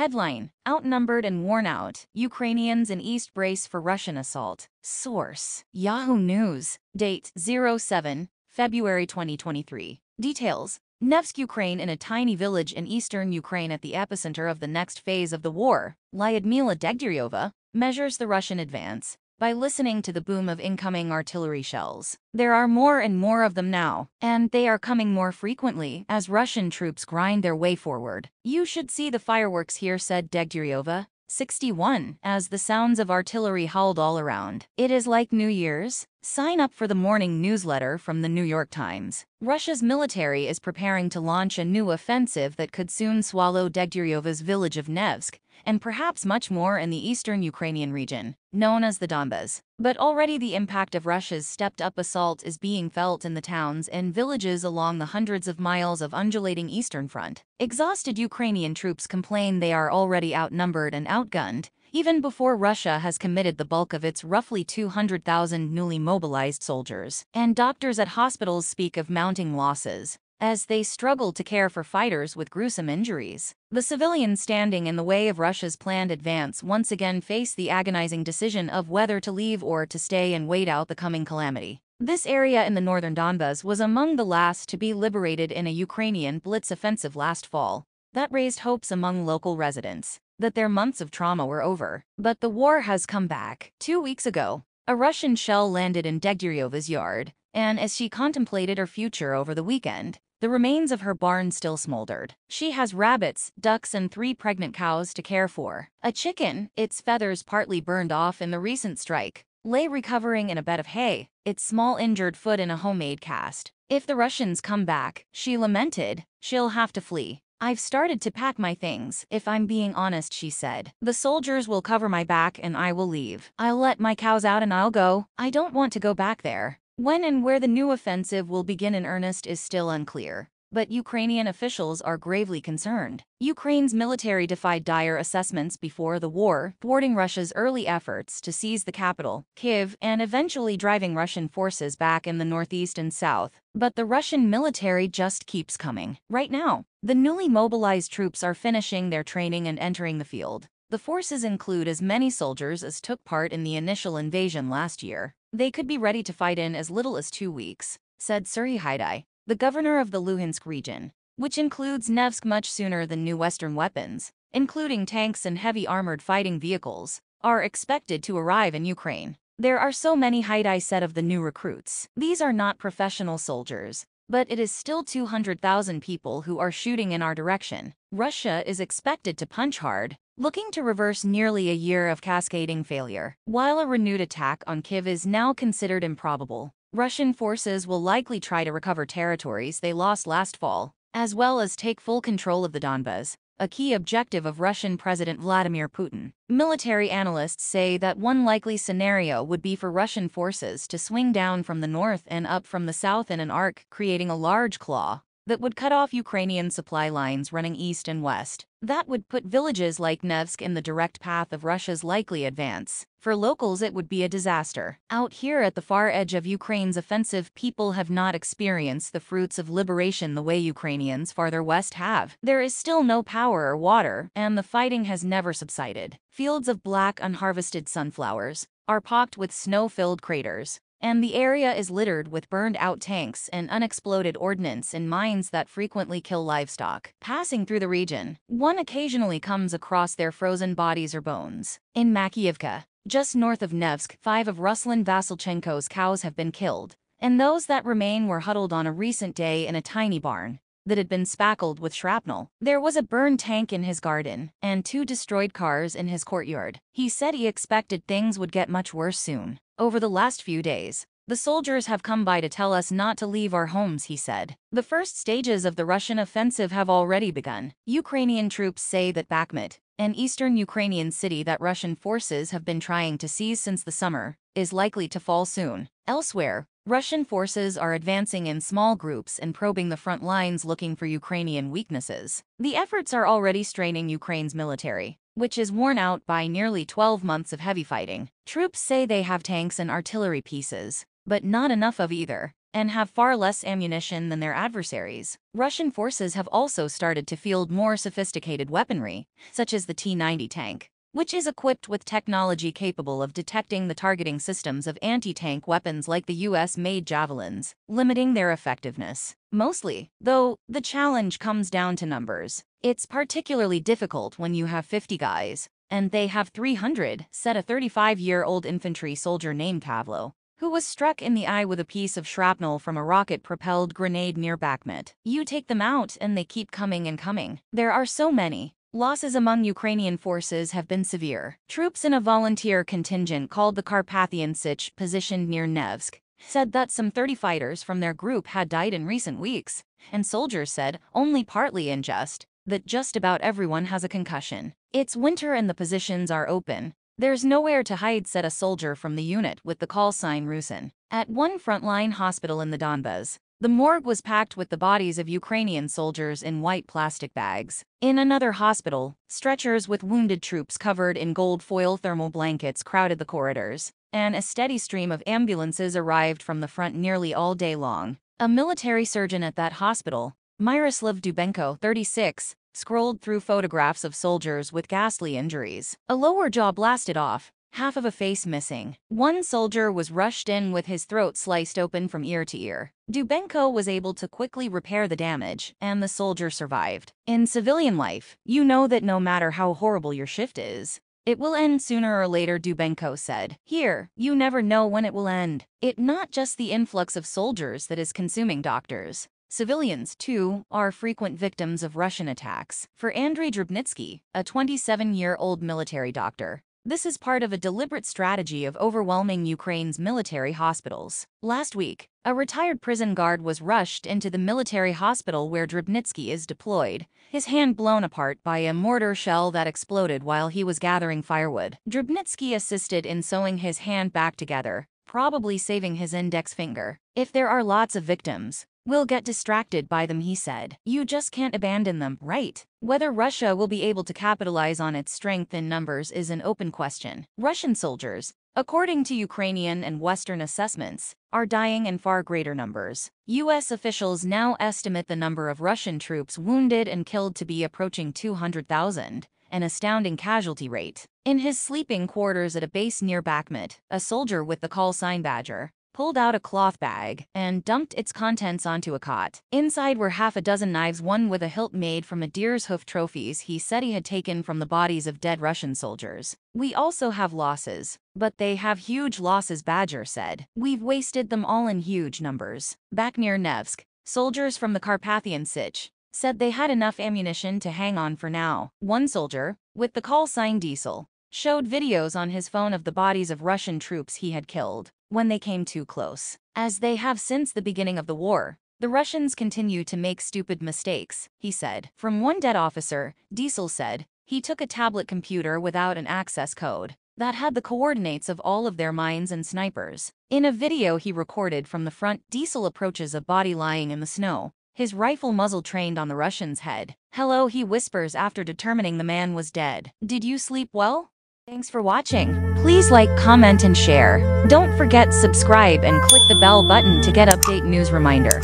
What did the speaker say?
Headline: Outnumbered and worn out, Ukrainians in East brace for Russian assault. Source: Yahoo News. Date: 07 February 2023. Details: NEVSKE, Ukraine. In a tiny village in eastern Ukraine at the epicenter of the next phase of the war, Lyudmila Degtyaryova measures the Russian advance by listening to the boom of incoming artillery shells. There are more and more of them now, and they are coming more frequently as Russian troops grind their way forward. "You should see the fireworks here," said Degtyaryova, 61, as the sounds of artillery howled all around. "It is like New Year's." Sign up for the morning newsletter from the New York Times. Russia's military is preparing to launch a new offensive that could soon swallow Degtярyova's village of NEVSKE, and perhaps much more in the eastern Ukrainian region, known as the Donbas. But already the impact of Russia's stepped-up assault is being felt in the towns and villages along the hundreds of miles of undulating eastern front. Exhausted Ukrainian troops complain they are already outnumbered and outgunned, even before Russia has committed the bulk of its roughly 200,000 newly mobilized soldiers. And doctors at hospitals speak of mounting losses as they struggle to care for fighters with gruesome injuries. The civilians standing in the way of Russia's planned advance once again face the agonizing decision of whether to leave or to stay and wait out the coming calamity. This area in the northern Donbas was among the last to be liberated in a Ukrainian blitz offensive last fall that raised hopes among local residents that their months of trauma were over. But the war has come back. 2 weeks ago, a Russian shell landed in Degtярyova's yard, and as she contemplated her future over the weekend, the remains of her barn still smoldered. She has rabbits, ducks, and 3 pregnant cows to care for. A chicken, its feathers partly burned off in the recent strike, lay recovering in a bed of hay, its small injured foot in a homemade cast. "If the Russians come back," she lamented, "she'll have to flee. I've started to pack my things, if I'm being honest," she said. "The soldiers will cover my back and I will leave. I'll let my cows out and I'll go. I don't want to go back there." When and where the new offensive will begin in earnest is still unclear, but Ukrainian officials are gravely concerned. Ukraine's military defied dire assessments before the war, thwarting Russia's early efforts to seize the capital, Kyiv, and eventually driving Russian forces back in the northeast and south. But the Russian military just keeps coming. Right now, the newly mobilized troops are finishing their training and entering the field. The forces include as many soldiers as took part in the initial invasion last year. "They could be ready to fight in as little as 2 weeks, said Serhiy Haidai, the governor of the Luhansk region, which includes NEVSKE. Much sooner than new Western weapons, including tanks and heavy armored fighting vehicles, are expected to arrive in Ukraine. There are so many," Haidai said of the new recruits. "These are not professional soldiers, but it is still 200,000 people who are shooting in our direction." Russia is expected to punch hard, looking to reverse nearly a year of cascading failure. While a renewed attack on Kyiv is now considered improbable, Russian forces will likely try to recover territories they lost last fall, as well as take full control of the Donbas, a key objective of Russian President Vladimir Putin. Military analysts say that one likely scenario would be for Russian forces to swing down from the north and up from the south in an arc, creating a large claw that would cut off Ukrainian supply lines running east and west. That would put villages like NEVSKE in the direct path of Russia's likely advance. For locals, it would be a disaster. Out here at the far edge of Ukraine's offensive, people have not experienced the fruits of liberation the way Ukrainians farther west have. There is still no power or water, and the fighting has never subsided. Fields of black unharvested sunflowers are pocked with snow-filled craters, and the area is littered with burned-out tanks and unexploded ordnance in mines that frequently kill livestock. Passing through the region, one occasionally comes across their frozen bodies or bones. In Makiivka, just north of NEVSKE, 5 of Ruslan Vasilchenko's cows have been killed, and those that remain were huddled on a recent day in a tiny barn that had been spackled with shrapnel. There was a burned tank in his garden, and 2 destroyed cars in his courtyard. He said he expected things would get much worse soon. "Over the last few days, the soldiers have come by to tell us not to leave our homes," he said. The first stages of the Russian offensive have already begun. Ukrainian troops say that Bakhmut, an eastern Ukrainian city that Russian forces have been trying to seize since the summer, is likely to fall soon. Elsewhere, Russian forces are advancing in small groups and probing the front lines looking for Ukrainian weaknesses. The efforts are already straining Ukraine's military, which is worn out by nearly 12 months of heavy fighting. Troops say they have tanks and artillery pieces, but not enough of either. and have far less ammunition than their adversaries. Russian forces have also started to field more sophisticated weaponry, such as the T-90 tank, which is equipped with technology capable of detecting the targeting systems of anti-tank weapons like the US-made Javelins, limiting their effectiveness. Mostly, though, the challenge comes down to numbers. It's particularly difficult when you have 50 guys, and they have 300, said a 35-year-old infantry soldier named Pavlo, who was struck in the eye with a piece of shrapnel from a rocket-propelled grenade near Bakhmut. You take them out and they keep coming and coming. There are so many. Losses among Ukrainian forces have been severe. Troops in a volunteer contingent called the Carpathian Sich, positioned near NEVSKE, said that some 30 fighters from their group had died in recent weeks, and soldiers said, only partly in jest, that just about everyone has a concussion. It's winter and the positions are open. There's nowhere to hide, said a soldier from the unit with the call sign Rusin. At one frontline hospital in the Donbas, the morgue was packed with the bodies of Ukrainian soldiers in white plastic bags. In another hospital, stretchers with wounded troops covered in gold foil thermal blankets crowded the corridors, and a steady stream of ambulances arrived from the front nearly all day long. A military surgeon at that hospital, Myroslav Dubenko, 36, scrolled through photographs of soldiers with ghastly injuries. A lower jaw blasted off, half of a face missing. One soldier was rushed in with his throat sliced open from ear to ear. Dubenko was able to quickly repair the damage, and the soldier survived. In civilian life, you know that no matter how horrible your shift is, it will end sooner or later, Dubenko said. Here, you never know when it will end. It's not just the influx of soldiers that is consuming doctors. Civilians, too, are frequent victims of Russian attacks. For Andriy Drobnitsky, a 27-year-old military doctor, this is part of a deliberate strategy of overwhelming Ukraine's military hospitals. Last week, a retired prison guard was rushed into the military hospital where Drobnitsky is deployed, his hand blown apart by a mortar shell that exploded while he was gathering firewood. Drobnitsky assisted in sewing his hand back together, probably saving his index finger. If there are lots of victims, we'll get distracted by them, he said. You just can't abandon them, right? Whether Russia will be able to capitalize on its strength in numbers is an open question. Russian soldiers, according to Ukrainian and Western assessments, are dying in far greater numbers. U.S. officials now estimate the number of Russian troops wounded and killed to be approaching 200,000, an astounding casualty rate. In his sleeping quarters at a base near Bakhmut, a soldier with the call sign Badger pulled out a cloth bag and dumped its contents onto a cot. Inside were half a dozen knives, one with a hilt made from a deer's hoof, trophies he said he had taken from the bodies of dead Russian soldiers. We also have losses, but they have huge losses, Badger said. We've wasted them all in huge numbers. Back near Nevsk, soldiers from the Carpathian Sich said they had enough ammunition to hang on for now. One soldier, with the call sign Diesel, showed videos on his phone of the bodies of Russian troops he had killed when they came too close. As they have since the beginning of the war, the Russians continue to make stupid mistakes, he said. From one dead officer, Diesel said, he took a tablet computer without an access code that had the coordinates of all of their mines and snipers. In a video he recorded from the front, Diesel approaches a body lying in the snow, his rifle muzzle trained on the Russian's head. Hello, he whispers after determining the man was dead. Did you sleep well? Thanks for watching. Please like, comment, and share. Don't forget subscribe and click the bell button to get update news reminder.